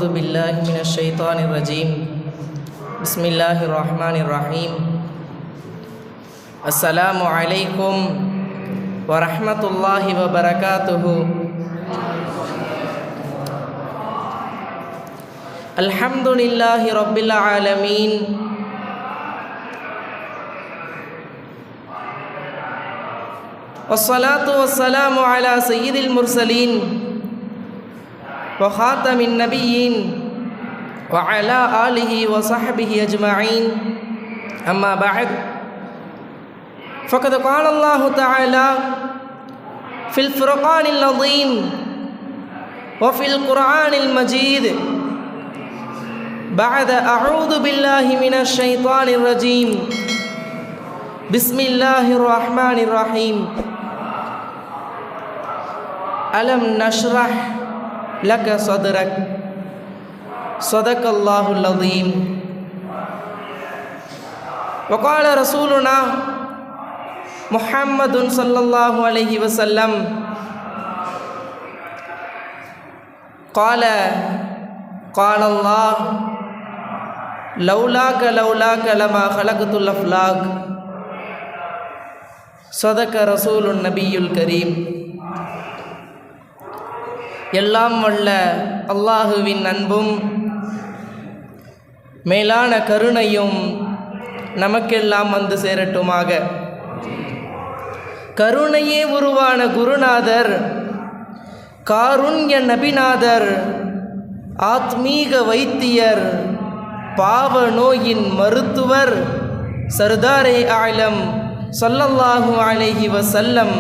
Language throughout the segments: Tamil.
أعوذ بالله من الشيطان الرجيم بسم الله الرحمن الرحيم السلام عليكم ورحمة الله وبركاته الحمد لله رب العالمين والصلاة والسلام على سيد المرسلين وخاتم النبيين وعلى آله وصحبه أجمعين أما بعد فقد قال الله تعالى في الفرقان العظيم وفي القرآن المجيد بعد أعوذ بالله من الشيطان الرجيم بسم الله الرحمن الرحيم ألم نشرح لك صدرك صدق الله العظيم وقال رسولنا محمد صلى الله عليه وسلم قال الله لولاك لما خلقت الأفلاك صدق رسول النبي الكريم. எல்லாம் வல்ல அல்லாஹுவின் அன்பும் மேலான கருணையும் நமக்கெல்லாம் வந்து சேரட்டுமாக. கருணையே உருவான குருநாதர், காருண்ய நபிநாதர், ஆத்மீக வைத்தியர், பாவ நோயின் மருத்துவர், சர்தாரே ஆலம் ஸல்லல்லாஹு அலைஹி வஸல்லம்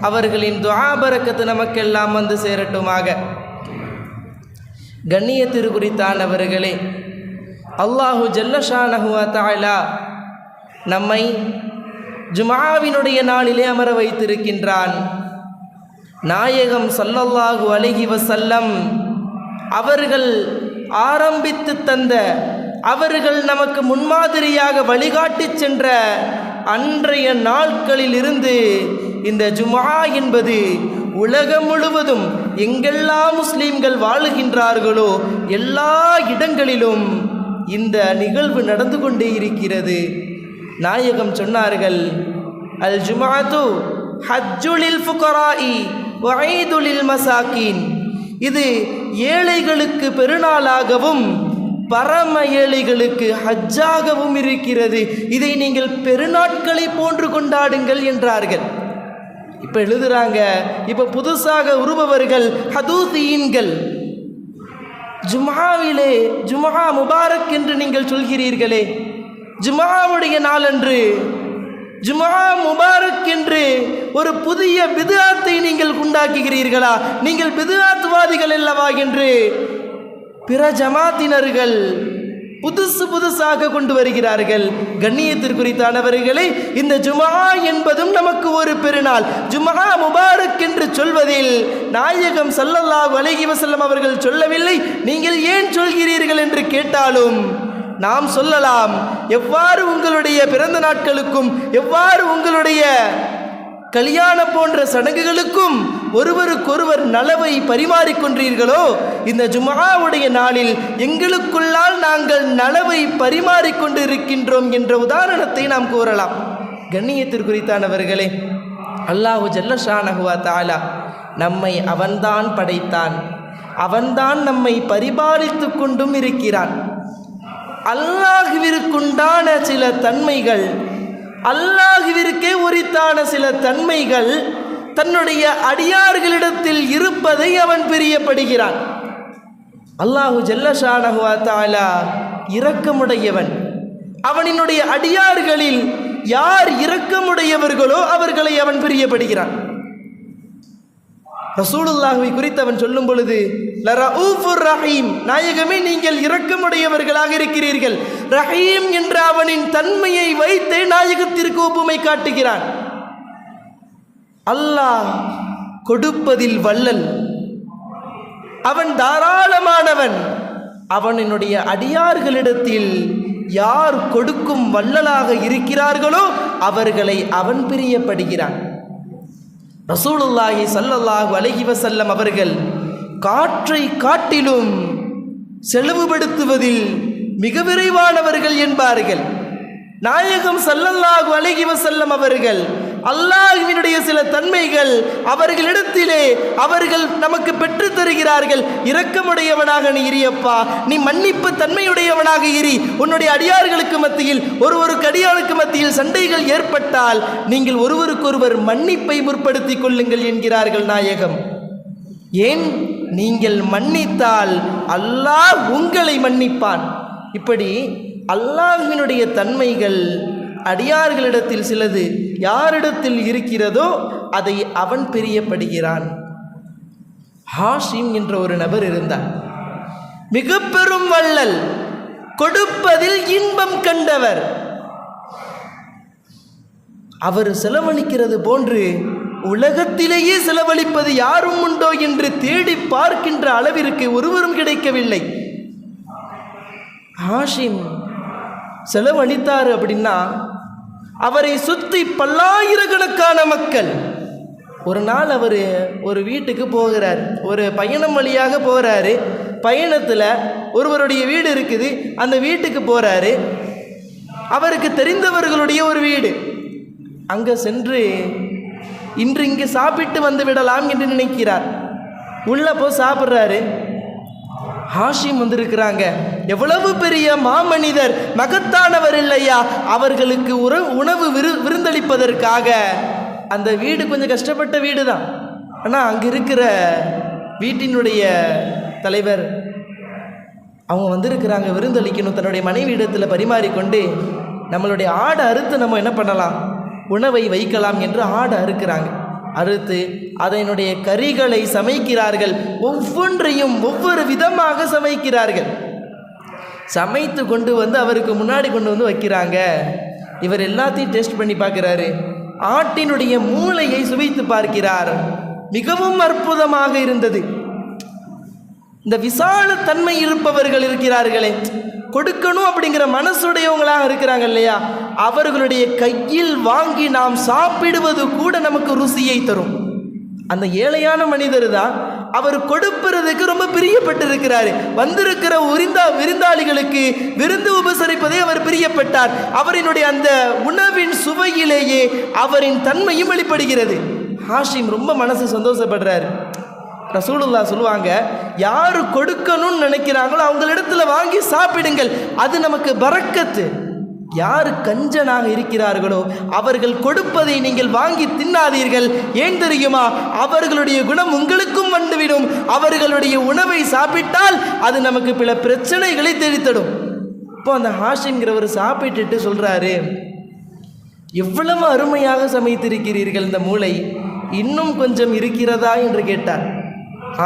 அவர்களின் துஆ பரக்கத்து நமக்கெல்லாம் வந்து சேரட்டுமாக. கண்ணியத்திற்கு குறித்தானவர்களே, அல்லாஹு ஜல்லஷானஹு வ தஆலா நம்மை ஜும்ஆவினுடைய நாளிலே அமர வைத்திருக்கின்றான். நாயகம் ஸல்லல்லாஹு அலைஹி வஸல்லம் அவர்கள் ஆரம்பித்து தந்த, அவர்கள் நமக்கு முன்மாதிரியாக வழிகாட்டி சென்ற அன்றைய நாட்களில் இருந்து இந்த ஜும்ஆ என்பது உலகம் முழுவதும் எங்கெல்லாம் முஸ்லீம்கள் வாழுகின்றார்களோ எல்லா இடங்களிலும் இந்த நிகழ்வு நடந்து கொண்டே இருக்கிறது. நாயகம் சொன்னார்கள், அல் ஜும்ஆத்து ஹஜ்ஜுலில் ஃபுகராஇ வ ஈதுலில் மசாகீன். இது ஏழைகளுக்கு பெருநாளாகவும் பரம ஏழைகளுக்கு ஹஜ்ஜாகவும் இருக்கிறது. இதை நீங்கள் பெருநாட்களை போன்று கொண்டாடுங்கள் என்றார்கள். இப்போ எழுதுறாங்க, இப்போ புதுசாக உருபவர்கள் ஹதூசியீன்கள், ஜும்ஆவிலே ஜும்ஆ முபாரக் என்று நீங்கள் சொல்கிறீர்களே, ஜும்ஆவுடைய நாளன்று ஜும்ஆ முபாரக் என்று ஒரு புதிய பித்ஆத்தை நீங்கள் உண்டாக்குகிறீர்களா? நீங்கள் பித்ஆத்வாதிகள் அல்லவா என்று பிற ஜமாத்தினர்கள் புதுசாக கொண்டு வருகிறார்கள். கண்ணியத்திற்குரித்தானவர்களே, இந்த ஜும்ஆ என்பதும் நமக்கு ஒரு பெருநாள். ஜும்ஆ முபாரக் என்று சொல்வதில் நாயகம் ஸல்லல்லாஹு அலைஹி வஸல்லம் அவர்கள் சொல்லவில்லை. நீங்கள் ஏன் சொல்கிறீர்கள் என்று கேட்டாலும் நாம் சொல்லலாம், எவ்வாறு உங்களுடைய பிறந்த நாட்களுக்கும் எவ்வாறு உங்களுடைய கல்யாணம் போன்ற சடங்குகளுக்கும் ஒருவருக்கொருவர் நலவை பரிமாறிக்கொண்டீர்களோ, இந்த ஜும்ஆவுடைய நாளில் எங்களுக்குள்ளால் நாங்கள் நலவை பரிமாறிக்கொண்டு இருக்கின்றோம் என்ற உதாரணத்தை நாம் கூறலாம். கண்ணியத்திற்குரித்தானவர்களே, அல்லாஹு ஜல்லஷானஹு வ தஆலா நம்மை அவன்தான் படைத்தான், அவன்தான் நம்மை பரிபாலித்து கொண்டும் இருக்கிறான். அல்லாஹ்விற்குண்டான சில தன்மைகள், அல்லாஹ்விற்கே உரித்தான சில தன்மைகள் தன்னுடைய அடியார்களிடத்தில் இருப்பதை அவன் பிரியப்படுகிறான். அல்லாஹு ஜல்லஷானஹு வ தஆலா இரக்கமுடையவன். அவனினுடைய அடியார்களில் யார் இரக்கமுடையவர்களோ அவர்களை அவன் பிரியப்படுகிறான். ரசூலுல்லாஹ்வை குறித்து அவன் சொல்லும் பொழுது, லரஊஃபுர் ரஹீம், நாயகமே நீங்கள் இரக்கமுடையவர்களாக இருக்கிறீர்கள். ரஹீம் என்ற அவனின் தன்மையை வைத்தே நாயகத்திற்கு ஒப்புமை காட்டுகிறான். அல்லாஹ் கொடுப்பதில் வல்லல், அவன் தாராளமானவன். அவனுடைய அடியார்களிடத்தில் யார் கொடுக்கும் வல்லலாக இருக்கிறார்களோ அவர்களை அவன் பிரியப்படுகிறான். ரசூலுல்லாஹி ஸல்லல்லாஹு அலைஹி வஸல்லம் அவர்கள் காற்றை காட்டிலும் செலவுபடுத்துவதில் மிக விரைவானவர்கள் என்பார்கள். நாயகம் ஸல்லல்லாஹு அலைஹி வஸல்லம் அவர்கள் அல்லாஹ்வினுடைய சில தன்மைகள் அவர்களிடத்திலே அவர்கள் நமக்கு பெற்று தருகிறார்கள். இரக்கமுடையவனாக நீ இரியப்பா, நீ மன்னிப்பு தன்மையுடையவனாக இரி. உன்னுடைய அடியார்களுக்கு மத்தியில் ஒருவருக்கு அடியாருக்கு மத்தியில் சண்டைகள் ஏற்பட்டால் நீங்கள் ஒருவருக்கொருவர் மன்னிப்பை முற்படுத்திக் கொள்ளுங்கள் என்கிறார்கள் நாயகம். ஏன்? நீங்கள் மன்னித்தால் அல்லாஹ் உங்களை மன்னிப்பான். இப்படி அல்லாஹ்வினுடைய தன்மைகள் அடியார்களிடத்தில் சிலது யாரிடத்தில் இருக்கிறதோ அதை அவன் பிரியப்படுகிறான். ஹாஷிம் என்ற ஒரு நபர் இருந்தார். மிக பெரும் வள்ளல், கொடுப்பதில் இன்பம் கண்டவர். அவர் செலவழிக்கிறது போன்று உலகத்திலேயே செலவழிப்பது யாரும் உண்டோ என்று தேடி பார்க்கின்ற அளவிற்கு ஒருவரும் கிடைக்கவில்லை. ஹாஷிம் செலவழித்தார் அப்படின்னா அவரை சுற்றி பல்லாயிரக்கணக்கான மக்கள். ஒரு நாள் அவர் ஒரு வீட்டுக்கு போகிறார், ஒரு பயணம் வழியாக போகிறாரு. பயணத்தில் ஒருவருடைய வீடு இருக்குது, அந்த வீட்டுக்கு போகிறாரு. அவருக்கு தெரிந்தவர்களுடைய ஒரு வீடு. அங்கே சென்று இன்று இங்கே சாப்பிட்டு வந்து விடலாம் என்று நினைக்கிறார். உள்ளே போய் சாப்பிட்றாரு. ஹாஷிம் வந்திருக்கிறாங்க. எவ்வளவு பெரிய மாமனிதர், மகத்தானவர் இல்லையா? அவர்களுக்கு உணவு விருந்தளிப்பதற்காக. அந்த வீடு கொஞ்சம் கஷ்டப்பட்ட வீடு தான். ஆனால் அங்கே இருக்கிற வீட்டினுடைய தலைவர் அவங்க வந்திருக்கிறாங்க, விருந்தளிக்கணும். தன்னுடைய மனைவி இடத்துல பரிமாறிக்கொண்டு நம்மளுடைய ஆடை அறுத்து நம்ம என்ன பண்ணலாம், உணவை வைக்கலாம் என்று ஆடை அறுக்கிறாங்க. அறுத்து அதனுடைய கறிகளை சமைக்கிறார்கள். ஒவ்வொன்றையும் ஒவ்வொரு விதமாக சமைக்கிறார்கள். சமைத்து கொண்டு வந்து அவருக்கு முன்னாடி கொண்டு வந்து வைக்கிறாங்க. இவர் எல்லாத்தையும் டேஸ்ட் பண்ணி பார்க்கிறாரு. ஆட்டினுடைய மூளையை சுவைத்து பார்க்கிறார். மிகவும் அற்புதமாக இருந்தது. இந்த விசால தன்மை இருப்பவர்கள் இருக்கிறார்களே, கொடுக்கணும் அப்படிங்கிற மனசுடையவங்களாக இருக்கிறாங்க இல்லையா, அவர்களுடைய கையில் வாங்கி நாம் சாப்பிடுவது கூட நமக்கு ருசியை தரும். அந்த ஏழையான மனிதர் தான் அவர் கொடுப்பதற்கு ரொம்ப பிரியப்பட்டிருக்கிறார். வந்திருக்கிற விருந்தாளிகளுக்கு விருந்து உபசரிப்பதை அவர் பிரியப்பட்டார். அவரினுடைய அந்த உணவின் சுவையிலேயே அவரின் தன்மையும் வெளிப்படுகிறது. ஹாஷிம் ரொம்ப மனசு சந்தோஷப்படுறாரு. ரசூலுல்லாஹ் சொல்லுவாங்க, யாரு கொடுக்கணும்னு நினைக்கிறாங்களோ அவங்களிடத்துல வாங்கி சாப்பிடுங்கள், அது நமக்கு பரக்கத்து. யார் கஞ்சனாக இருக்கிறார்களோ அவர்கள் கொடுப்பதை நீங்கள் வாங்கி தின்னாதீர்கள். ஏன் தெரியுமா? அவர்களுடைய குணம் உங்களுக்கும் வந்துவிடும். அவர்களுடைய உணவை சாப்பிட்டால் அது நமக்கு பல பிரச்சனைகளை தேடித்தடும். இப்போ அந்த ஹாஷிம்ங்கிறவர் சாப்பிட்டுட்டு சொல்றாரு, எவ்வளவு அருமையாக சமைத்திருக்கிறீர்கள், இந்த மூளை இன்னும் கொஞ்சம் இருக்கிறதா என்று கேட்டார்.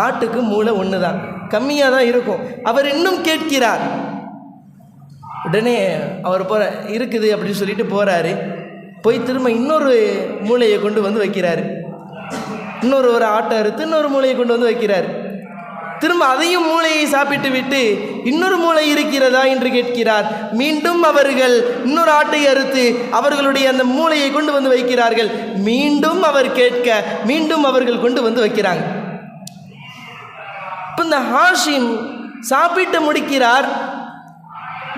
ஆட்டுக்கு மூளை ஒன்று தான், கம்மியாக தான் இருக்கும். அவர் இன்னும் கேட்கிறார். உடனே அவர் இருக்குது அப்படின்னு சொல்லிட்டு போகிறாரு. போய் திரும்ப இன்னொரு மூளையை கொண்டு வந்து வைக்கிறாரு. ஒரு ஆட்டை அறுத்து இன்னொரு மூளையை கொண்டு வந்து வைக்கிறார். திரும்ப அதையும் மூளையை சாப்பிட்டு விட்டு இன்னொரு மூளை இருக்கிறதா என்று கேட்கிறார். மீண்டும் அவர்கள் இன்னொரு ஆட்டை அறுத்து அவர்களுடைய அந்த மூளையை கொண்டு வந்து வைக்கிறார்கள். மீண்டும் அவர் கேட்க மீண்டும் அவர்கள் கொண்டு வந்து வைக்கிறாங்க. இந்த ஹாஷிம் சாப்பிட்டு முடிக்கிறார்.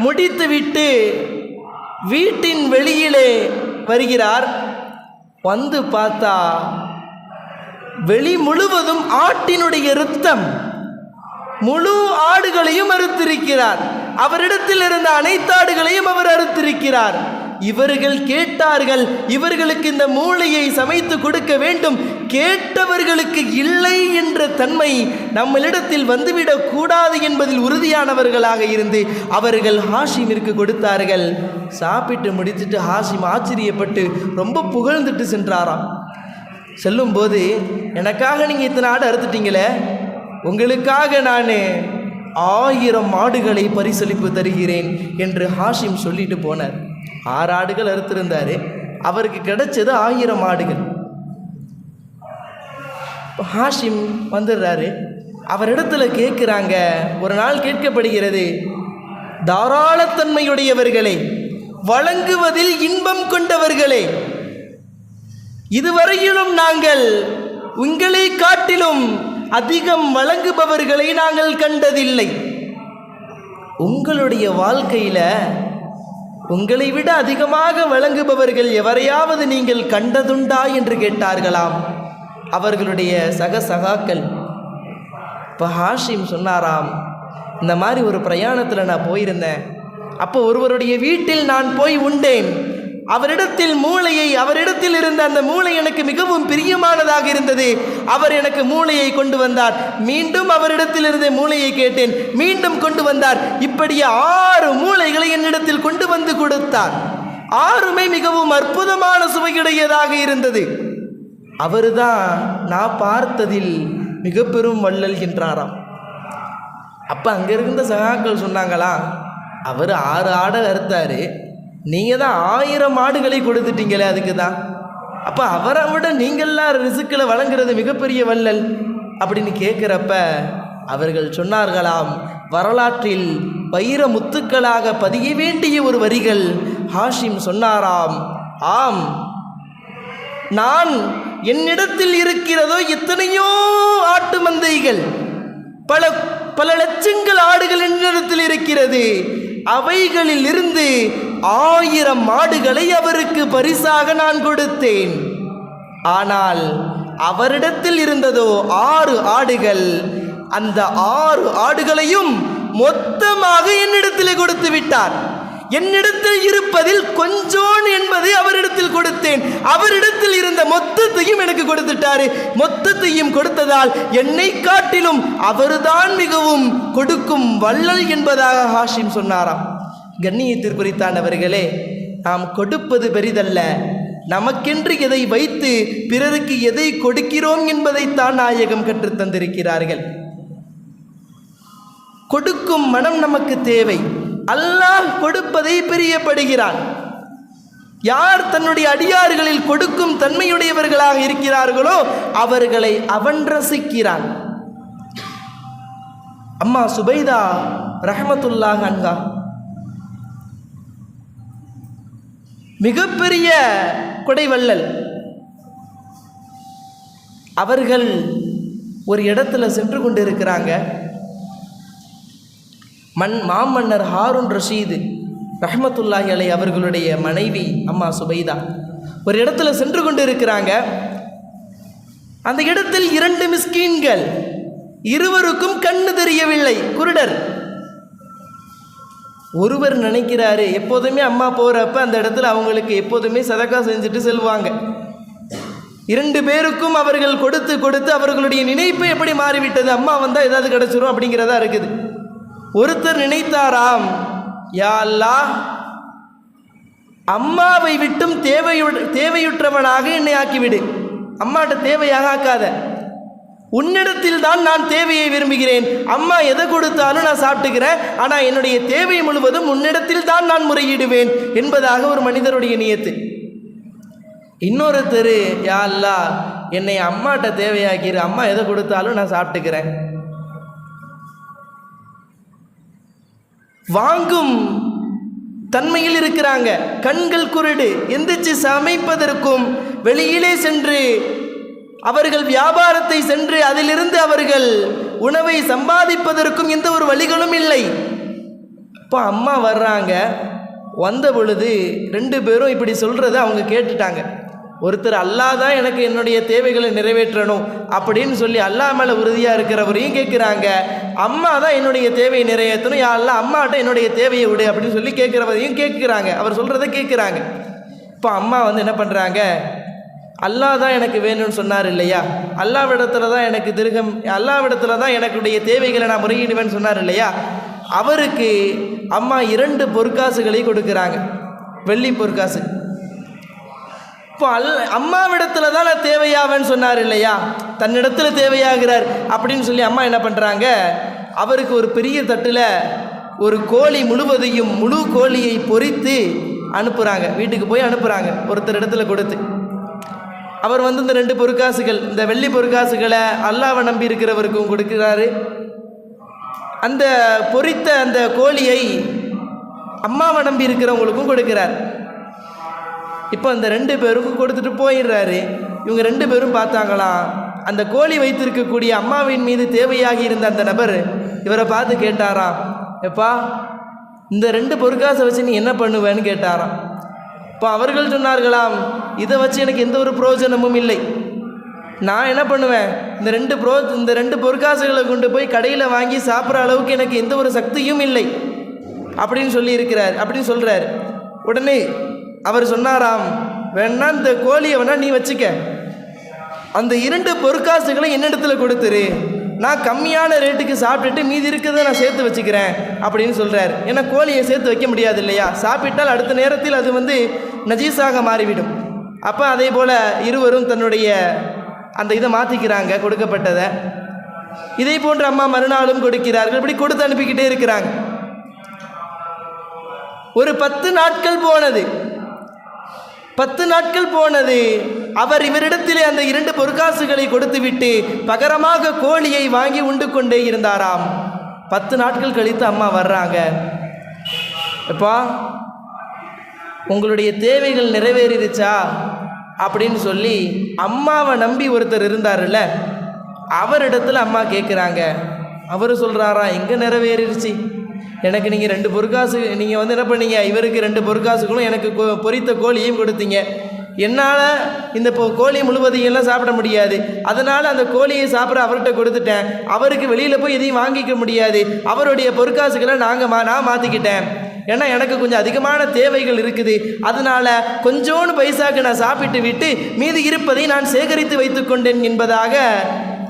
முடித்துவிட்டு வீட்டின் வெளியிலே வருகிறார். வந்து பார்த்தா வெளி முழுவதும் ஆட்டினுடைய இரத்தம். முழு ஆடுகளையும் அறுத்திருக்கிறார். அவரிடத்தில் இருந்த அனைத்து ஆடுகளையும் அவர் அறுத்திருக்கிறார். இவர்கள் கேட்டார்கள், இவர்களுக்கு இந்த மூளையை சமைத்து கொடுக்க வேண்டும். கேட்டவர்களுக்கு இல்லை என்ற தன்மை நம்மளிடத்தில் வந்துவிடக் கூடாது என்பதில் உறுதியானவர்களாக இருந்து அவர்கள் ஹாஷிமிற்கு கொடுத்தார்கள். சாப்பிட்டு முடித்துட்டு ஹாஷிம் ஆச்சரியப்பட்டு ரொம்ப புகழ்ந்துட்டு சென்றாராம். செல்லும்போது, எனக்காக நீங்கள் இத்தனை ஆடு அறுத்துட்டீங்களே, உங்களுக்காக நான் 1000 ஆடுகளை பரிசளிப்பு தருகிறேன் என்று ஹாஷிம் சொல்லிட்டு போனார். 6 ஆடுகள் அறுத்திருந்தார், அவருக்கு கிடைச்சது 1000 ஆடுகள். ஹாஷிம் வந்துடுறாரு. அவரிடத்துல கேட்குறாங்க. ஒரு நாள் கேட்கப்படுகிறது, தாராளத்தன்மையுடையவர்களே, வழங்குவதில் இன்பம் கொண்டவர்களே, இதுவரையிலும் நாங்கள் உங்களை காட்டிலும் அதிகம் வழங்குபவர்களை நாங்கள் கண்டதில்லை. உங்களுடைய வாழ்க்கையில் உங்களை விட அதிகமாக வழங்குபவர்கள் எவரையாவது நீங்கள் கண்டதுண்டா என்று கேட்டார்களாம் அவர்களுடைய சகாக்கள். இப்போ ஹாஷிம் சொன்னாராம், இந்த மாதிரி ஒரு பிரயாணத்தில் நான் போயிருந்தேன். அப்போ ஒருவருடைய வீட்டில் நான் போய் உண்டேன். அவரிடத்தில் இருந்த அந்த மூளை எனக்கு மிகவும் பிரியமானதாக இருந்தது. அவர் எனக்கு மூளையை கொண்டு வந்தார். மீண்டும் அவரிடத்தில் இருந்த மூளையை கேட்டேன், மீண்டும் கொண்டு வந்தார். இப்படியே 6 மூளைகளை என்னிடத்தில் கொண்டு வந்து கொடுத்தார். 6மே மிகவும் அற்புதமான சுவையுடையதாக இருந்தது. அவர்தான் நான் பார்த்ததில் மிக பெரும் வள்ளல் என்றாராம். அப்போ அங்கே இருந்த சகாக்கள் சொன்னாங்களா, அவர் 6 ஆடை அறுத்தாரு, நீங்கள் தான் 1000 ஆடுகளை கொடுத்துட்டீங்களே, அதுக்கு தான். அப்போ அவரை விட நீங்கள்லாம் ரிசுக்களை வழங்குறது மிகப்பெரிய வள்ளல் அப்படின்னு கேட்குறப்ப அவர்கள் சொன்னார்களாம், வரலாற்றில் வைர முத்துக்களாக பதிய வேண்டிய ஒரு வரிகள். ஹாஷிம் சொன்னாராம், ஆம், நான் என்னிடத்தில் இருக்கிறதோ எத்தனையோ ஆட்டு மந்தைகள், பல லட்சங்கள் ஆடுகள் என்னிடத்தில் இருக்கிறது. அவைகளில் இருந்து 1000 ஆடுகளை அவருக்கு பரிசாக நான் கொடுத்தேன். ஆனால் அவரிடத்தில் இருந்ததோ 6 ஆடுகள். அந்த 6 ஆடுகளையும் மொத்தமாக என்னிடத்திலே கொடுத்து விட்டார். என்னிடத்தில் இருப்பதில் கொஞ்சோன் என்பதை அவரிடத்தில் கொடுத்தேன். அவரிடத்தில் இருந்த மொத்தத்தையும் எனக்கு கொடுத்துட்டாரு. மொத்தத்தையும் கொடுத்ததால் என்னை காட்டிலும் அவர்தான் மிகவும் கொடுக்கும் வள்ளல் என்பதாக ஹாஷிம் சொன்னாராம். கண்ணியத்திற்குரித்தானவர்களே, நாம் கொடுப்பது பெரிதல்ல, நமக்கென்று எதை வைத்து பிறருக்கு எதை கொடுக்கிறோம் என்பதைத்தான் நாயகம் கற்றுத்தந்திருக்கிறார்கள். கொடுக்கும் மனம் நமக்கு தேவை. அல்லாஹ் கொடுப்பதை பிரியப்படுகிறான். யார் தன்னுடைய அடியார்களில் கொடுக்கும் தன்மையுடையவர்களாக இருக்கிறார்களோ அவர்களை அவன் ரசிக்கிறான். அம்மா சுபைதா ரஹ்மத்துல்லாஹ் அன்ஹா மிகப்பெரிய கொடைவள்ளல். அவர்கள் ஒரு இடத்துல சென்று கொண்டு இருக்கிறாங்க. மாமன்னர் ஹாரூன் ரஷீது ரஹ்மத்துல்லாஹி அலைஹி அவர்களுடைய மனைவி அம்மா சுபைதா ஒரு இடத்துல சென்று கொண்டு இருக்கிறாங்க. அந்த இடத்தில் 2 மிஸ்கீன்கள், இருவருக்கும் கண்ணு தெரியவில்லை, குருடர். ஒருவர் நினைக்கிறாரு, எப்போதுமே அம்மா போகிறப்ப அந்த இடத்துல அவங்களுக்கு எப்போதுமே சதக்கா செஞ்சுட்டு செல்வாங்க. 2 பேருக்கும் அவர்கள் கொடுத்து கொடுத்து அவர்களுடைய நினைப்பு எப்படி மாறிவிட்டது, அம்மா வந்தால் ஏதாவது கிடச்சிரும் அப்படிங்கிறதா இருக்குது. ஒருத்தர் நினைத்தாராம், யா அல்லாஹ், அம்மாவை விட்டும் தேவையுற்றவனாக என்னை ஆக்கிவிடு, அம்மாட்ட தேவையாக ஆக்காத, உன்னிடத்தில் தான் நான் தேவையை விரும்புகிறேன். அம்மா எதை கொடுத்தாலும் நான் சாப்பிட்டுக்கிறேன், ஆனால் என்னுடைய தேவை முழுவதும் உன்னிடத்தில் தான் நான் முறையிடுவேன் என்பதாக ஒரு மனிதருடைய நியத்து. இன்னொருத்தர், யா அல்லாஹ், என்னை அம்மாட்ட தேவையாக்கிரு, அம்மா எதை கொடுத்தாலும் நான் சாப்பிட்டுக்கிறேன். வாங்கும் தன்மையில் இருக்கிறாங்க, கண்கள் குருடு, எந்திரிச்சு சமைப்பதற்கும் வெளியிலே சென்று அவர்கள் வியாபாரத்தை சென்று அதிலிருந்து அவர்கள் உணவை சம்பாதிப்பதற்கும் எந்த ஒரு வழிகளும் இல்லை. இப்போ அம்மா வர்றாங்க. வந்த பொழுது 2 பேரும் இப்படி சொல்கிறத அவங்க கேட்டுட்டாங்க. ஒருத்தர் அல்லாஹ் தான் எனக்கு என்னுடைய தேவைகளை நிறைவேற்றணும் அப்படின்னு சொல்லி அல்லாஹ் மேலே உறுதியாக இருக்கிறவரையும் கேட்குறாங்க. அம்மா தான் என்னுடைய தேவையை நிறைவேற்றணும், யா அல்லாஹ் அம்மாட்ட என்னுடைய தேவையை விடு அப்படின்னு சொல்லி கேட்குறவரையும் கேட்குறாங்க. அவர் சொல்கிறத கேட்குறாங்க. இப்போ அம்மா என்ன பண்ணுறாங்க, அல்லாஹ் தான் எனக்கு வேணும்னு சொன்னார் இல்லையா, அல்லாஹ்விடத்தில் தான் எனக்கு திருகம், அல்லாஹ்விடத்தில் தான் எனக்குடைய தேவைகளை நான் முறையிடுவேன்னு சொன்னார் இல்லையா, அவருக்கு அம்மா 2 பொற்காசுகளை கொடுக்குறாங்க, வெள்ளி பொற்காசு. இப்போ அம்மாவிடத்தில் தான் நான் தேவையாவேன்னு சொன்னார் இல்லையா, தன்னிடத்தில் தேவையாகிறார் அப்படின்னு சொல்லி அம்மா என்ன பண்ணுறாங்க, அவருக்கு ஒரு பெரிய தட்டில் ஒரு கோழி முழுவதையும், முழு கோழியை பொரித்து அனுப்புகிறாங்க. வீட்டுக்கு போய் அனுப்புகிறாங்க ஒருத்தர் இடத்துல கொடுத்து. அவர் இந்த 2 பொற்காசுகள், இந்த வெள்ளி பொற்காசுகளை அல்லாஹ்வை நம்பி இருக்கிறவருக்கும் கொடுக்கிறாரு. அந்த பொரித்த அந்த கோழியை அம்மாவை நம்பி இருக்கிறவங்களுக்கும் கொடுக்கிறார். இப்போ அந்த 2 பேருக்கும் கொடுத்துட்டு போயிடுறாரு. இவங்க 2 பேரும் பார்த்தாங்களாம், அந்த கோழி வைத்திருக்கக்கூடிய அம்மாவின் மீது தேவையாகி இருந்த அந்த நபர் இவரை பார்த்து கேட்டாராம், எப்பா இந்த 2 பொற்காசை வச்சு நீ என்ன பண்ணுவேன்னு கேட்டாராம். இப்போ அவர்கள் சொன்னார்களாம், இதை வச்சு எனக்கு எந்த ஒரு பிரயோஜனமும் இல்லை. நான் என்ன பண்ணுவேன், இந்த ரெண்டு பொற்காசுகளை கொண்டு போய் கடையில் வாங்கி சாப்பிட்ற அளவுக்கு எனக்கு எந்த ஒரு சக்தியும் இல்லை அப்படின்னு சொல்கிறார். உடனே அவர் சொன்னாராம், வேணா இந்த கோழியை வேணா நீ வச்சுக்க, அந்த 2 பொற்காசுகளை என்னிடத்துல கொடுத்துரு, நான் கம்மியான ரேட்டுக்கு சாப்பிட்டுட்டு மீதி இருக்கிறத நான் சேர்த்து வச்சுக்கிறேன் அப்படின்னு சொல்கிறார். ஏன்னா கோழியை சேர்த்து வைக்க முடியாது இல்லையா, சாப்பிட்டால் அடுத்த நேரத்தில் அது நஜீஸாக மாறிவிடும். அப்போ அதே போல் இருவரும் தன்னுடைய அந்த இதை மாற்றிக்கிறாங்க, கொடுக்கப்பட்டதை. இதே போன்று அம்மா மறுநாளும் கொடுக்கிறார்கள். இப்படி கொடுத்து அனுப்பிக்கிட்டே இருக்கிறாங்க. ஒரு 10 நாட்கள் போனது. 10 நாட்கள் போனது. அவர் இவரிடத்திலே அந்த 2 பொற்காசுகளை கொடுத்துவிட்டு பகரமாக கோழியை வாங்கி உண்டு கொண்டே இருந்தாராம். 10 நாட்கள் கழித்து அம்மா வர்றாங்க. எப்பா உங்களுடைய தேவைகள் நிறைவேறிடுச்சா அப்படின்னு சொல்லி அம்மாவை நம்பி ஒருத்தர் இருந்தார்ல, அவரிடத்துல அம்மா கேட்குறாங்க. அவர் சொல்கிறாராம், எங்கே நிறைவேறிடுச்சு, எனக்கு நீங்கள் 2 பொற்காசு, நீங்கள் என்ன பண்ணீங்க, இவருக்கு 2 பொற்காசுகளும் எனக்கு பொரித்த கோழியும் கொடுத்தீங்க. என்னால் இந்த கோழி முழுவதையெல்லாம் சாப்பிட முடியாது, அதனால் அந்த கோழியை சாப்பிட அவர்கிட்ட கொடுத்துட்டேன். அவருக்கு வெளியில் போய் எதையும் வாங்கிக்க முடியாது, அவருடைய பொற்காசுகளை நான் மாற்றிக்கிட்டேன். ஏன்னா எனக்கு கொஞ்சம் அதிகமான தேவைகள் இருக்குது, அதனால் கொஞ்சோண்டு பைசாக்கு நான் சாப்பிட்டு விட்டு மீதி இருப்பதை நான் சேகரித்து வைத்து கொண்டேன் என்பதாக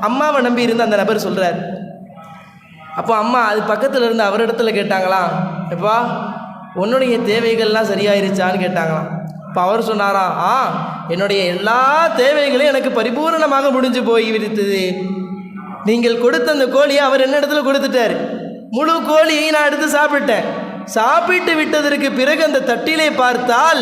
அம்மாவை நம்பி இருந்த அந்த நபர் சொல்கிறார். அப்போ அம்மா அது பக்கத்தில் இருந்து அவரிடத்துல கேட்டாங்களாம், எப்பா உன்னுடைய தேவைகள்லாம் சரியாயிருச்சான்னு கேட்டாங்களாம். இப்போ அவர் சொன்னாராம், என்னுடைய எல்லா தேவைகளையும் எனக்கு பரிபூர்ணமாக முடிஞ்சு போய் விடுத்தது. நீங்கள் கொடுத்த அந்த கோழியை அவர் என்ன இடத்துல கொடுத்துட்டார், முழு கோழியை நான் எடுத்து சாப்பிட்டேன். சாப்பிட்டு விட்டதற்கு பிறகு அந்த தட்டிலே பார்த்தால்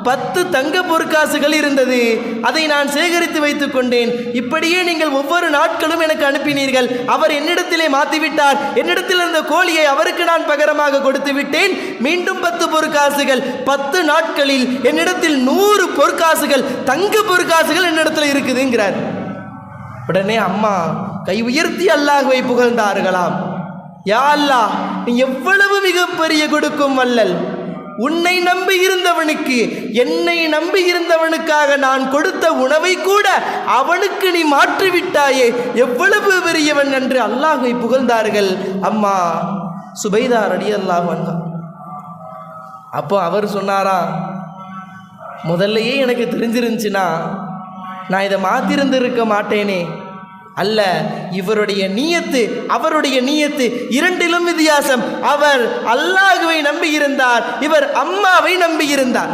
10 தங்க பொற்காசுகள் இருந்தது. அதை நான் சேகரித்து வைத்துக் கொண்டேன். இப்படியே நீங்கள் ஒவ்வொரு நாட்களும் எனக்கு அனுப்பினீர்கள். அவர் என்னிடத்திலே மாற்றிவிட்டார். என்னிடத்தில் இருந்த கோழியை அவருக்கு நான் பகரமாக கொடுத்து விட்டேன். மீண்டும் 10 பொற்காசுகள். 10 நாட்களில் என்னிடத்தில் 100 பொற்காசுகள், தங்க பொற்காசுகள் என்னிடத்தில் இருக்குதுங்கிறார். உடனே அம்மா கை உயர்த்தி அல்லாஹ்வை புகழ்ந்தார்களாம். யா அல்லாஹ், நீ எவ்வளவு மிகப்பெரிய கொடுக்கும் வல்லல். உன்னை நம்பி இருந்தவனுக்கு, என்னை நம்பி இருந்தவனுக்காக நான் கொடுத்த உணவை கூட அவனுக்கு நீ மாற்றிவிட்டாயே, எவ்வளவு பெரியவன் என்று அல்லாஹ்வை புகழ்ந்தார்கள் அம்மா சுபைதா ரலியல்லாஹு அன்ஹா. அப்போ அவர் சொன்னாரா, முதல்லையே எனக்கு தெரிஞ்சிருந்துச்சுன்னா நான் இதை மாற்றிருந்திருக்க மாட்டேனே. அல்ல, இவருடைய நியத்து அவருடைய நியத்து இரண்டிலும் வித்தியாசம். அவர் அல்லாஹ்வை நம்பியிருந்தார், இவர் அம்மாவை நம்பியிருந்தார்.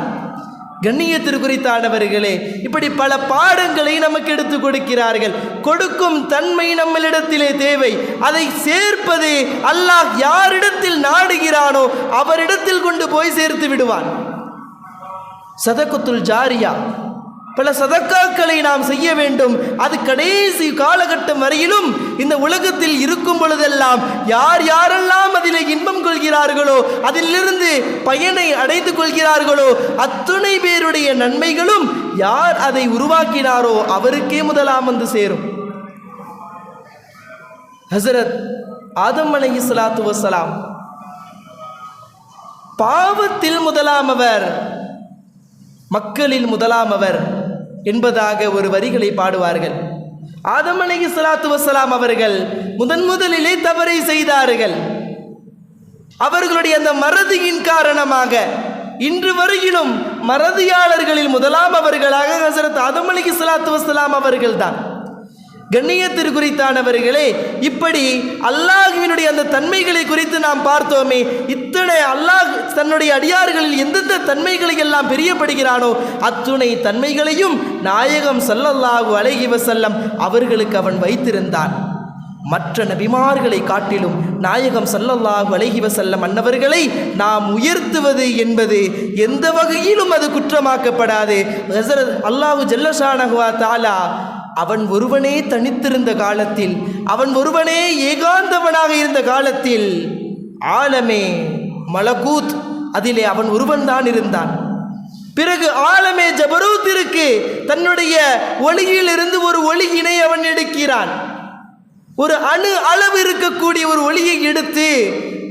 கண்ணியத்திற்குரித்தானவர்களே, இப்படி பல பாடங்களை நமக்கு எடுத்து கொடுக்கிறார்கள். கொடுக்கும் தன்மை நம்மளிடத்திலே தேவை. அதை சேர்ப்பது அல்லாஹ் யாரிடத்தில் நாடுகிறானோ அவரிடத்தில் கொண்டு போய் சேர்த்து விடுவான். சதகத்துல் ஜாரியா, பல சதக்காக்களை நாம் செய்ய வேண்டும். அது கடைசி காலகட்டம் வரையிலும் இந்த உலகத்தில் இருக்கும் பொழுதெல்லாம் யார் யாரெல்லாம் அதிலே இன்பம் கொள்கிறார்களோ, அதிலிருந்து பயனை அடைந்து கொள்கிறார்களோ, அத்துணை பேருடைய நன்மைகளும் யார் அதை உருவாக்கினாரோ அவருக்கே முதலாம் வந்து சேரும். ஹஸரத் ஆதம் அலைஹிஸ்ஸலாத்து வஸ்ஸலாம் பாவத்தில் முதலாமவர், மக்களில் முதலாமவர் என்பதாக ஒரு வரிகளை பாடுவார்கள். ஆதம் அலைஹிஸ்ஸலாத்து வஸ்ஸலாம் அவர்கள் முதலிலே தவறை செய்தார்கள். அவர்களுடைய அந்த மறதியின் காரணமாக இன்று வரையிலும் மறதியாளர்களில் முதலாமவர்களாக ஹஸரத் ஆதம் அலைஹிஸ்ஸலாத்து வஸ்ஸலாம் அவர்கள்தான். கண்ணியத்திற்குரித்தானவர்களே, இப்படி அல்லாஹ்வினுடைய அந்த தன்மைகளை குறித்து நாம் பார்த்தோமே. இத்தனை அல்லாஹ் தன்னுடைய அடியார்களில் எந்தெந்த தன்மைகளை எல்லாம் பிரியப்படுகிறானோ அத்துணை தன்மைகளையும் நாயகம் ஸல்லல்லாஹு அலைஹி வஸல்லம் அவர்களுக்கு அவன் வைத்திருந்தான். மற்ற நபிமார்களை காட்டிலும் நாயகம் ஸல்லல்லாஹு அலைஹி வஸல்லம் அன்னவர்களை நாம் உயர்த்துவது என்பது எந்த வகையிலும் அது குற்றமாக்கப்படாது. அல்லாஹு ஜல்ல ஷானஹு வ தஆலா அவன் ஒருவனே தனித்திருந்த காலத்தில், அவன் ஒருவனே ஏகாந்தவனாக இருந்த காலத்தில், ஆலமே மலகூத் அதிலே அவன் ஒருவன் தான் இருந்தான். பிறகு ஆலமே ஜபரூத்திற்கு தன்னுடைய ஒளியிலிருந்து ஒரு ஒளியினை அவன் எடுக்கிறான். ஒரு அணு அளவு இருக்கக்கூடிய ஒரு ஒளியை எடுத்து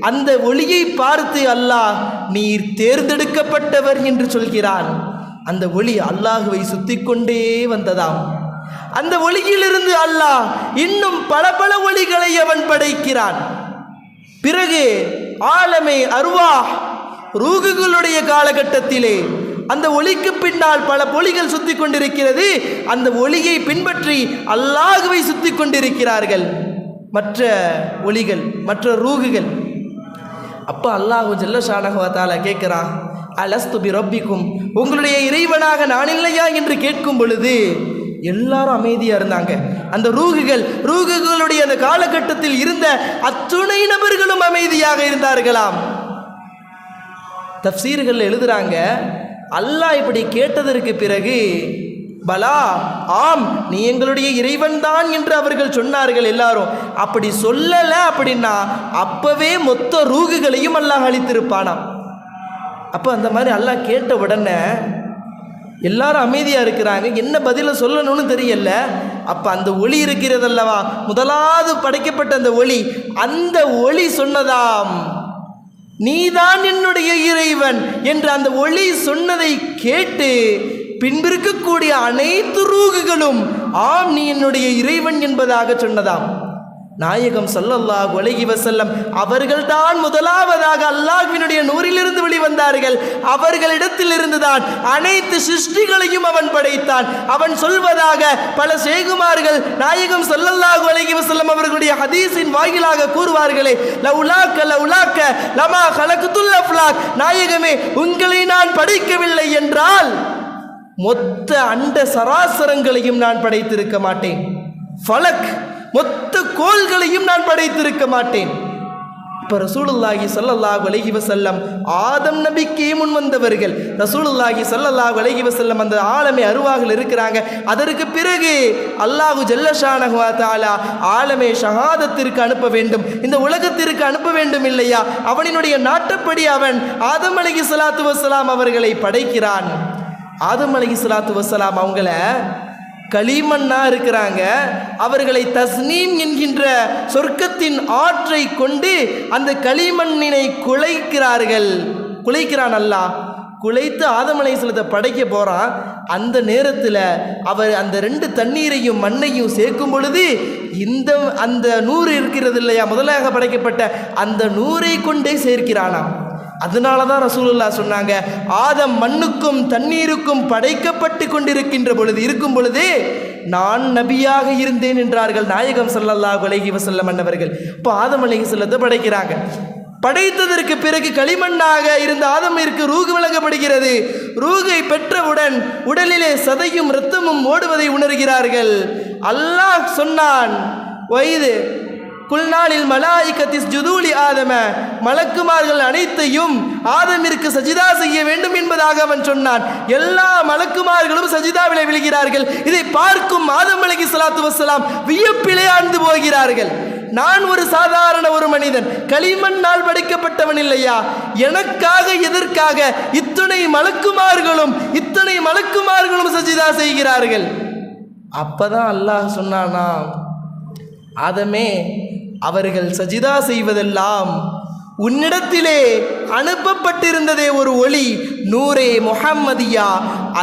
அந்த ஒளியை பார்த்து அல்லாஹ் நீர் தேர்ந்தெடுக்கப்பட்டவர் என்று சொல்கிறான். அந்த ஒளி அல்லாஹுவை சுத்தி கொண்டே வந்ததாம். அந்த ஒளியிலிருந்து அல்லாஹ் இன்னும் பல பல ஒளிகளை அவன் படைக்கிறான். பிறகு ஆலமே அர்வாஹ் ரூகுகளுடைய காலகட்டத்திலே அந்த ஒளிக்கு பின்னால் பல ஒளிகள் சுத்தி கொண்டிருக்கிறது. அந்த ஒளியை பின்பற்றி அல்லாஹுவை சுத்தி கொண்டிருக்கிறார்கள் மற்ற ஒளிகள், மற்ற ரூகுகள். அப்போ அல்லாஹு ஜல்ல ஷானஹு வ தஆலா கேட்கிறான், அலஸ்து பி ரப்பிக்கும், உங்களுடைய இறைவனாக நான் இல்லையா என்று கேட்கும் பொழுது எல்லாரும் அமைதியாக இருந்தாங்க. அந்த ரூகுகளுடைய அந்த காலகட்டத்தில் இருந்த அத்துணை நபர்களும் அமைதியாக இருந்தார்களாம். தஃப்சீர்கள் எழுதுறாங்க, அல்லாஹ் இப்படி கேட்டதற்கு பிறகு பலா ஆம் நீ எங்களுடைய இறைவன் தான் என்று அவர்கள் சொன்னார்கள். எல்லாரும் அப்படி சொல்லலை அப்படின்னா அப்பவே மொத்த ரூகுகளையும் அல்லாஹ் அழித்திருப்பானாம். அப்போ அந்த மாதிரி அல்லாஹ் கேட்ட உடனே எல்லாரும் அமைதியாக இருக்கிறாங்க. என்ன பதிலை சொல்லணும்னு தெரியல. அப்போ அந்த ஒளி இருக்கிறதல்லவா, முதலாவது படைக்கப்பட்ட அந்த ஒளி, அந்த ஒளி சொன்னதாம், நீதான் என்னுடைய இறைவன் என்று அந்த ஒளி சொன்னதை கேட்டு பின்பிருக்கக்கூடிய அனைத்து ரூகுகளும் ஆம் நீ என்னுடைய இறைவன் என்பதாக சொன்னதாம். நாயகம் ஸல்லல்லாஹு அலைஹி வஸல்லம் அவர்கள்தான் முதலாவதாக அல்லாஹ்வினுடைய நூரிலிருந்து வெளிவந்தார்கள். அவர்களிடத்திலிருந்து தான் அனைத்து சிருஷ்டிகளையும் அவன் படைத்தான். அவன் சொல்வதாக பல சேகுமார்கள் நாயகம் ஸல்லல்லாஹு அலைஹி வஸல்லம் அவர்களுடைய ஹதீஸின் வாயிலாக கூறுவார்களே, லவுலாக்க லமா கலக்துல் அஃப்லாக், நாயகமே உங்களை நான் படைக்கவில்லை என்றால் மொத்த அண்ட சராசரங்களையும் நான் படைத்திருக்க மாட்டேன். ஃபலக் மொத்த கோள்களையும் நான் படைத்திருக்க மாட்டேன். இப்போ ரசூலுல்லாஹி ஸல்லல்லாஹு அலைஹி வஸல்லம் ஆதம் நபிக்கே முன் வந்தவர்கள். ரசூலுல்லாஹி ஸல்லல்லாஹு அலைஹி வஸல்லம் அந்த ஆலமே அருவாகில் இருக்கிறாங்க. அதற்கு பிறகு அல்லாஹு ஜல்ல ஷானஹு வ தஆலா ஆலமே ஷஹாதத்திற்கு அனுப்ப வேண்டும், இந்த உலகத்திற்கு அனுப்ப வேண்டும் இல்லையா? அவனினுடைய நாட்டப்படி அவன் ஆதம் அலைஹிஸ்ஸலாத்து வஸ்ஸலாம் அவர்களை படைக்கிறான். ஆதம் அலைஹிஸ்ஸலாத்து வஸ்ஸலாம் அவங்கள களிமண்ணா இருக்கிறாங்க. அவர்களை தஸ்னீம் என்கின்ற சொர்க்கத்தின் ஆற்றை கொண்டு அந்த களிமண்ணினை குலைக்கிறான் அல்லாஹ். குலைத்து ஆதம் அலைஹிஸ்ஸலாத்தை படைக்க போகிறான். அந்த நேரத்தில் அவர் அந்த ரெண்டு தண்ணீரையும் மண்ணையும் சேர்க்கும் பொழுது அந்த நூறு இருக்கிறது இல்லையா, முதலாக படைக்கப்பட்ட அந்த நூரை கொண்டே சேர்க்கிறானாம். அதனால தான் ரசூலுல்லாஹ் சொன்னாங்க, ஆதம் மண்ணுக்கும் தண்ணீருக்கும் படைக்கப்பட்டு கொண்டிருக்கின்ற பொழுது இருக்கும் பொழுதே நான் நபியாக இருந்தேன் என்றார்கள் நாயகம் ஸல்லல்லாஹு அலைஹி வஸல்லம் அன்னவர்கள். இப்போ ஆதம் அலைஹிஸ்ஸலாத்தை படைக்கிறாங்க. படைத்ததற்கு பிறகு களிமண்ணாக இருந்த ஆதமிற்கு ரூகு வழங்கப்படுகிறது. ரூகை பெற்றவுடன் உடலிலே சதையும் இரத்தமும் ஓடுவதை உணர்கிறார்கள். அல்லாஹ் சொன்னான், வயது குல்நாளில் மலாயிகத்திஸ் ஜுதூலி ஆதம, மலக்குமார்கள் அனைத்தையும் ஆதமிற்கு சஜிதா செய்ய வேண்டும் என்பதாக அவன் சொன்னான். எல்லா மலக்குமார்களும் சஜிதாவிலே விழுகிறார்கள். இதை பார்க்கும் ஆதம் அலைஹிஸ்ஸலாத்து வஸ்ஸலாம் வியப்பிலே ஆழ்ந்து போகிறார்கள். நான் ஒரு சாதாரண ஒரு மனிதன், களிமண்ணால் படைக்கப்பட்டவன் இல்லையா, எனக்காக எதற்காக இத்தனை மலக்குமார்களும் சஜிதா செய்கிறார்கள்? அப்பதான் அல்லாஹ் சொன்னானா, ஆதமே அவர்கள் சஜிதா செய்வதெல்லாம் உன்னிடத்திலே அனுப்பப்பட்டிருந்ததே ஒரு ஒளி, நூரே முஹம்மதியா,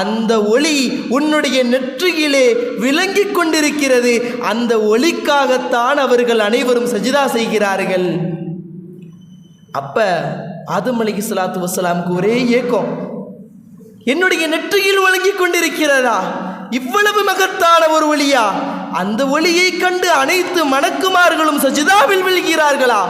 அந்த ஒளி உன்னுடைய நெற்றியிலே விளங்கிக் கொண்டிருக்கிறது. அந்த ஒளிக்காகத்தான் அவர்கள் அனைவரும் சஜிதா செய்கிறார்கள். அப்ப ஆதம் அலைஹிஸ்ஸலாத்து வஸ்ஸலாமுக்கு ஒரே ஏக்கம், என்னுடைய நெற்றியில் விளங்கிக் கொண்டிருக்கிறதா, இவ்வளவு மகத்தான ஒரு ஒளியா? அந்த ஒளியை கண்டு அனைத்து மலக்குமார்களும் சஜிதாவில் விழுகிறார்களா?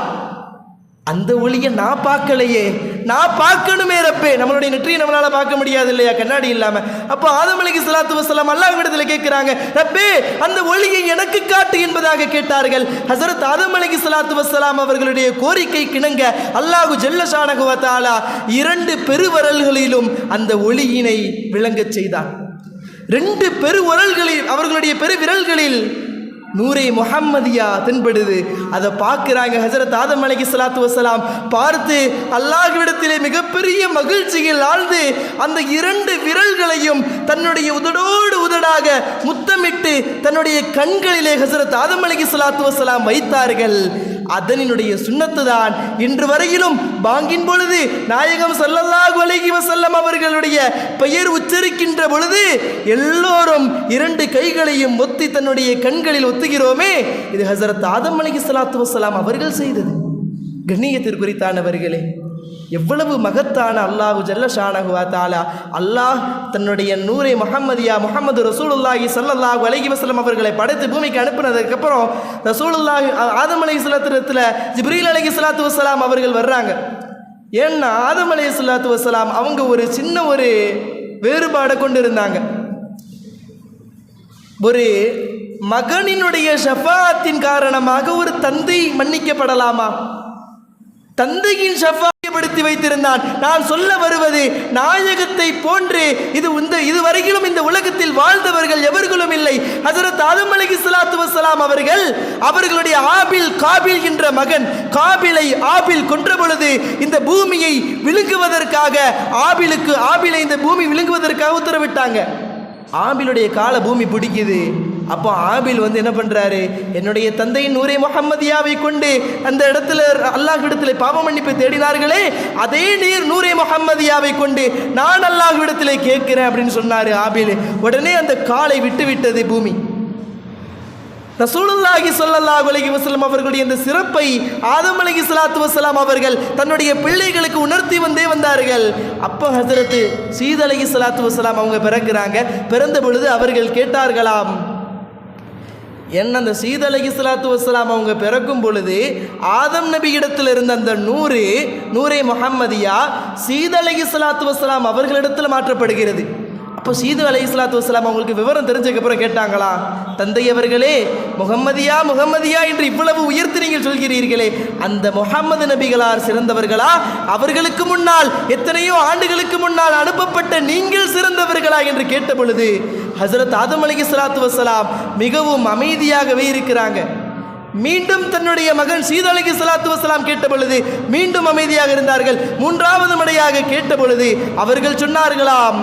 அந்த ஒளியை நான் பார்க்கலையே, நான் பார்க்கணுமே ரப்பே. நம்மளுடைய நெற்றியை நம்மளால பார்க்க முடியாது இல்லையா, கண்ணாடி இல்லாம. அப்போ ஆதம் அலைஹிஸ்ஸலாத்து வஸ்ஸலாம் அல்லாஹ்விடத்தில் கேட்கிறாங்க, ரப்பே அந்த ஒளியை எனக்கு காட்டு என்பதாக கேட்டார்கள். ஹஸரத் ஆதம் அலைஹிஸ்ஸலாத்து வஸ்ஸலாம் அவர்களுடைய கோரிக்கை கிணங்க அல்லாஹு ஜல்ல ஷானஹு வ தஆலா 2 பெருவரல்களிலும் அந்த ஒளியினை விளங்கச் செய்தான். 2 பெருவிரல்களில், அவர்களுடைய பெருவிரல்களில் நூரே முஹம்மதியா தென்படுது. அதை பார்க்கிறாங்க ஹஸரத் ஆதம் அலைஹிஸ்ஸலாத்து வஸ்ஸலாம். பார்த்து அல்லாஹ்விடத்திலே மிகப்பெரிய மகிழ்ச்சியில் ஆழ்ந்து அந்த 2 விரல்களையும் தன்னுடைய உதடோடு உதடாக முத்தமிட்டு தன்னுடைய கண்களிலே ஹஸரத் ஆதம் அலைஹிஸ்ஸலாத்து வஸ்ஸலாம் வைத்தார்கள். அதனினுடைய சுன்னத்து தான் இன்று வரையிலும் பாங்கின் பொழுது நாயகம் ஸல்லல்லாஹு அலைஹி வஸல்லம் அவர்களுடைய பெயர் உச்சரிக்கின்ற பொழுது எல்லோரும் இரண்டு கைகளையும் ஒத்தி தன்னுடைய கண்களில் ஒத்துகிறோமே, இது ஹஸரத் ஆதம் அலைஹிஸ்ஸலாத்து வஸ்ஸலாம் அவர்கள் செய்தது. கண்ணியத்திற்குரித்தானவர்களே, எவ்வளவு மகத்தான அல்லாஹு ஜல்ல ஷானஹு வ தஆலா அல்லாஹ் தன்னுடைய நூரை முஹம்மதியா முஹம்மது ரசூலுல்லாஹி ஸல்லல்லாஹு அலைஹி வஸல்லம் அவர்களை படைத்து பூமிக்கு அனுப்பினதுக்கப்புறம் ரசூலுல்லாஹி ஆதம் அலைஹிஸ்ஸலாத்துல ஜிப்ரீல் அலைஹிஸ்ஸலாத்து வஸ்ஸலாம் அவர்கள் வர்றாங்க. ஏன்னா ஆதம் அலைஹிஸ்ஸலாத்து வஸ்ஸலாம் அவங்க ஒரு சின்ன ஒரு வேறுபாடை கொண்டு இருந்தாங்க. ஒரு மகனினுடைய ஷஃபாஅத்தின் காரணமாக ஒரு தந்தை மன்னிக்கப்படலாமா? தந்தையின் ஷஃபாஅத்தை வைத்திருந்தான். நான் சொல்ல வருவது, நாயகத்தை போன்று இதுவரையிலும் இந்த உலகத்தில் வாழ்ந்தவர்கள் எவர்களும் இல்லை. ஹஸரத் ஆதம் அலைஹிஸ்ஸலாத்து வஸ்ஸலாம் அவர்களுடைய ஆபில் காபில் என்ற மகன் காபிலை ஆபில் கொன்ற பொழுது இந்த பூமியை விழுங்குவதற்காக ஆபிலை இந்த பூமி விழுங்குவதற்காக உத்தரவிட்டாங்க. ஆபிலுடைய கால பூமி பிடிக்குது. அப்போ ஆபில் என்ன பண்றாரு, என்னுடைய தந்தையின் நூரை முஹம்மதியாவை கொண்டு அந்த இடத்துல அல்லாஹ் இடத்துல பாவ மன்னிப்பை தேடினார்களே, அதே நீர் நூரை முஹம்மதியாவை கொண்டு நான் அல்லாஹ் இடத்துல கேட்கிறேன் அப்படின்னு சொன்னாரு ஆபில். உடனே அந்த காலை விட்டு விட்டது பூமி. ரசூலுல்லாஹி ஸல்லல்லாஹு அலைஹி வஸல்லம் அவர்களுடைய இந்த சிறப்பை ஆதம் அலைஹிஸ்ஸலாத்து வஸ்ஸலாம் அவர்கள் தன்னுடைய பிள்ளைகளுக்கு உணர்த்தி வந்தார்கள். அப்போ ஹஸரத் சீத் அலைஹிஸ்ஸலாத்து வஸ்ஸலாம் அவங்க பிறக்கிறாங்க. பிறந்த பொழுது அவர்கள் கேட்டார்களாம், என்ன அந்த சீத் அலைஹிஸ்ஸலாத்து வஸ்ஸலாம் அவங்க பிறக்கும் பொழுது ஆதம் நபி இடத்துல இருந்த அந்த நூரே முஹம்மதியா சீத் அலைஹிஸ்ஸலாத்து வஸ்ஸலாம் அவர்களிடத்தில் மாற்றப்படுகிறது. அப்போ சீது அலைஹிஸ்ஸலாத்து வஸ்ஸலாம் அவங்களுக்கு விவரம் தெரிஞ்சதுக்கப்புறம் கேட்டாங்களா, தந்தை அவர்களே, முகம்மதியா என்று இவ்வளவு உயர்த்தி நீங்கள் சொல்கிறீர்களே, அந்த முஹம்மது நபிகளார் சிறந்தவர்களா, அவர்களுக்கு முன்னால் எத்தனையோ ஆண்டுகளுக்கு முன்னால் அனுப்பப்பட்ட நீங்கள் சிறந்தவர்களா என்று கேட்ட பொழுது ஹஸரத் ஆதம் அலைஹிஸ்ஸலாத்து வஸ்ஸலாம் மிகவும் அமைதியாகவே இருக்கிறாங்க. மீண்டும் தன்னுடைய மகன் சீத் அலைஹிஸ்ஸலாத்து வஸ்ஸலாம் கேட்ட பொழுது மீண்டும் அமைதியாக இருந்தார்கள். மூன்றாவது முறையாக கேட்ட பொழுது அவர்கள் சொன்னார்களாம்,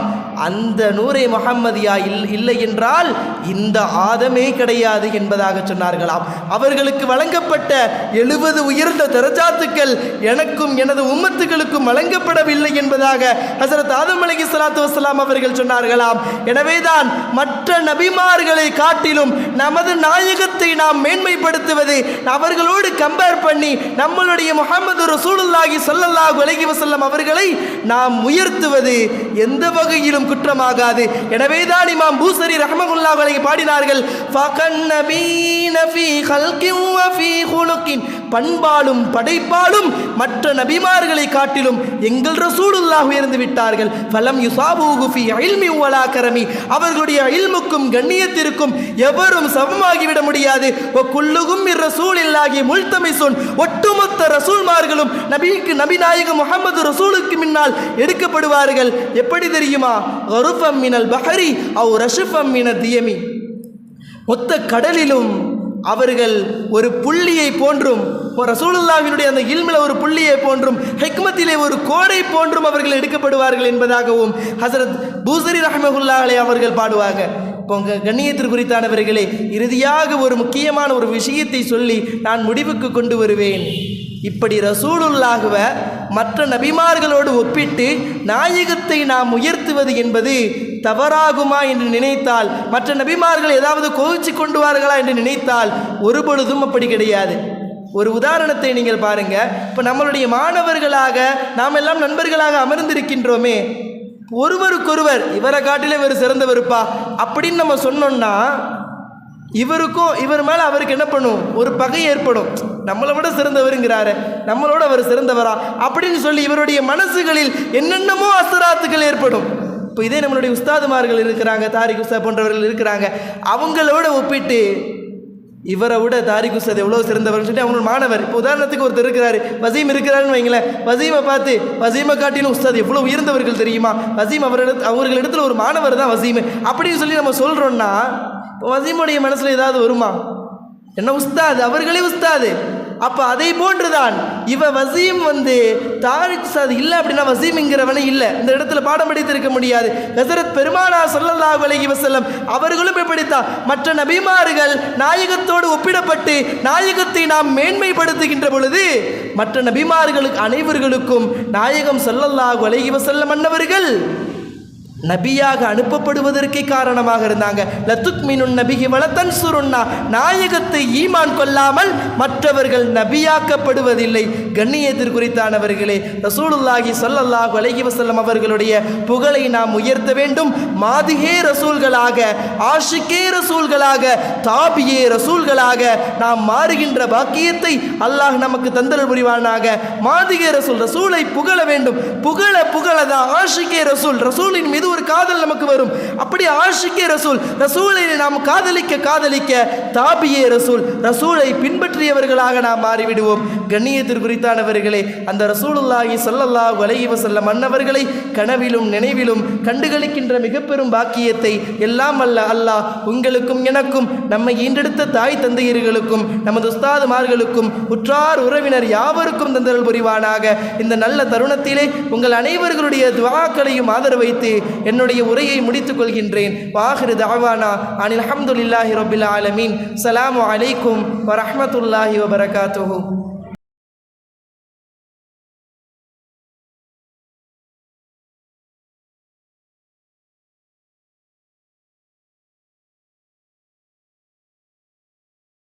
அந்த நூரை முஹம்மதியா இல்லை என்றால் இந்த ஆதமே கிடையாது என்பதாக சொன்னார்களாம். அவர்களுக்கு வழங்கப்பட்ட 70 உயர்ந்த தரஜாத்துக்கள் எனக்கும் எனது உம்மத்துகளுக்கும் வழங்கப்படவில்லை என்பதாக ஹஸரத் ஆதம் அலைஹிஸ்ஸலாத்து வஸ்ஸலாம் அவர்கள் சொன்னார்களாம். எனவேதான் மற்ற நபிமார்களை காட்டிலும் நமது நாயகத்தை நாம் மேன்மைப்படுத்துவது, அவர்களோடு கம்பேர் பண்ணி நம்மளுடைய முஹம்மது ரசூலுல்லாஹி ஸல்லல்லாஹு அலைஹி வஸல்லம் அவர்களை நாம் உயர்த்துவது எந்த வகையிலும் குற்றமாகாது. எனவேதான் இமாம் பூசரி ரஹ்மத்துல்லாஹி அலைஹி பாடினார்கள், ஃபகன் நபீன ஃபீ ஹல்கின் வ ஃபீ குலுகின், பண்பாலும் படைப்பாலும் மற்ற நபிமார்களை காட்டிலும் எங்கள் ரசூலுல்லாஹ் உயர்ந்து விட்டார்கள். ஃபலம் யுஸாபூஹு ஃபீ இல்மி வலா கரமி, அவர்களுடைய இல்முக்கும் கண்ணியத்திற்கும் எவரும் சமமாகிவிட முடியாது. வ குல்லுகும் மிர் ரசூலில்லாஹி முல்தமிசுன், ஒட்டுமொத்த ரசூல்மார்களும் நபிநாயகம் முஹம்மது ரசூலுக்கு முன்னால் எடுக்கப்படுவார்கள். எப்படி தெரியுமா, கருஃபம் மினல் பஹரி அவ் ரஷஃபம் மினத் தியமி, மொத்த கடலிலும் அவர்கள் ஒரு புள்ளியை போன்றும், ரசூலுல்லாஹ்வினுடைய அந்த இல்மில் ஒரு புள்ளியை போன்றும், ஹிக்மத்திலே ஒரு கோடை போன்றும் அவர்கள் எடுக்கப்படுவார்கள் என்பதாகவும் ஹஸரத் பூசரி ரஹ்மத்துல்லாஹி அலைஹி அவர்கள் பாடுவாங்க. இப்போ கண்ணியத்திற்குரித்தானவர்களே, இறுதியாக ஒரு முக்கியமான ஒரு விஷயத்தை சொல்லி நான் முடிவுக்கு கொண்டு வருவேன். இப்படி ரசூலுல்லாஹ்வை மற்ற நபிமார்களோடு ஒப்பிட்டு நாயகத்தை நாம் உயர்த்துவது என்பது தவறாகுமா என்று நினைத்தால், மற்ற நபிமார்கள் ஏதாவது கோவிச்சு கொண்டுவார்களா என்று நினைத்தால் ஒருபொழுதும் அப்படி கிடையாது. ஒரு உதாரணத்தை நீங்கள் பாருங்க. இப்போ நம்மளுடைய மாணவர்களாக நாம் எல்லாம் நண்பர்களாக அமர்ந்திருக்கின்றோமே, ஒருவருக்கொருவர் இவரை காட்டிலே இவர் சிறந்தவருப்பா அப்படின்னு நம்ம சொன்னோம்னா இவருக்கும் இவர் மேலே அவருக்கு என்ன பண்ணும், ஒரு பகை ஏற்படும். நம்மளை விட சிறந்தவருங்கிறாரு, நம்மளோட அவர் சிறந்தவரா அப்படின்னு சொல்லி இவருடைய மனசுகளில் என்னென்னமோ அசராத்துக்கள் ஏற்படும். இப்போ இதே நம்மளுடைய உஸ்தாதுமார்கள் இருக்கிறாங்க, தாரிக் உஸ்தாத் போன்றவர்கள் இருக்கிறாங்க, அவங்களோட ஒப்பிட்டு இவரை விட தாரிக் உஸ்தாத் எவ்வளோ சிறந்தவர்னு சொல்லி அவங்களோட மாணவர், இப்போ உதாரணத்துக்கு ஒருத்தர் இருக்கிறாரு, வசீம் இருக்கிறாருன்னு வைங்களேன், வசீமை பார்த்து வசீமை காட்டிலும் உஸ்தாத் எவ்வளோ உயர்ந்தவர்கள் தெரியுமா, வசீம் அவர்களிடத்தில் ஒரு மாணவர் தான் வசீம் அப்படின்னு சொல்லி நம்ம சொல்கிறோன்னா வசீமுடைய மனசில் ஏதாவது வருமா? என்ன உஸ்தாது, அவர்களே உஸ்தாது, அப்போ அதை போன்றுதான் வசீம் தாரிக் சாதி இல்லை அப்படின்னா வசீம்ங்கிறவனே இல்லை, இந்த இடத்துல பாடம் படித்திருக்க முடியாது. ஹஸரத் பெருமானார் ஸல்லல்லாஹு அலைஹி வஸல்லம் அவர்களும் எப்படித்தான் மற்ற நபிமார்கள் நாயகத்தோடு ஒப்பிடப்பட்டு நாயகத்தை நாம் மேன்மைப்படுத்துகின்ற பொழுது மற்ற நபிமார்களுக்கு அனைவர்களுக்கும் நாயகம் ஸல்லல்லாஹு அலைஹி வஸல்லம் அன்னவர்கள் நபியாக அனுப்பப்படுவதற்கே காரணமாக இருந்தாங்க. லத்துக்மினுன் நபிஹி வலதன்சுருன்னா, நாயகத்தை ஈமான் கொள்ளாமல் மற்றவர்கள் நபியாக்கப்படுவதில்லை. கண்ணியத்திற்குரித்தானவர்களே, ரசூலுல்லாஹி ஸல்லல்லாஹு அலைஹி வஸல்லம் அவர்களுடைய புகழை நாம் உயர்த்த வேண்டும். மாதிகே ரசூல்களாக, ஆஷிகே ரசூல்களாக, தாபியே ரசூல்களாக நாம் மாறுகின்ற பாக்கியத்தை அல்லாஹ் நமக்கு தந்தல் புரிவானாக. மாதிகே ரசூல், ரசூலை புகழ வேண்டும். புகழ புகழதான் ஆஷிகே ரசூல், ரசூலின் மீது ஒரு காதல் நமக்கு வரும். அப்படி ஆஷிகே ரசூல், ரசூலை நாம் காதலிக்க காதலிக்க தாபியே ரசூல், ரசூலை பின்பற்றியவர்களாக நாம் மாறிவிடுவோம். கண்ணியத்திற்குரித்தானவர்களே, அந்த ரசூலுல்லாஹி ஸல்லல்லாஹு அலைஹி வஸல்லம் அன்னவர்களை கனவிலும் நினைவிலும் கண்டுகளிக்கின்ற மிக பெரும் பாக்கியத்தை எல்லாம் அல்ல அல்லாஹ் உங்களுக்கும் எனக்கும், நம்மை ஈண்டெடுத்த தாய் தந்தையர்களுக்கும், நமது உஸ்தாதுமார்களுக்கும், உற்றார் உறவினர் யாவருக்கும் தந்தல் புரிவானாக. இந்த நல்ல தருணத்திலே உங்கள் அனைவர்களுடைய துஆக்களையும் ஆதரவு வைத்து என்னுடைய உரையை முடித்துக் கொள்கின்றேன். வாஹிரு தஅவானா அனில் ஹம்துலில்லாஹி ரப்பில் ஆலமீன். ஸலாமு அலைக்கும் வரஹ்மத்துல்லாஹி வபரகாத்துஹு.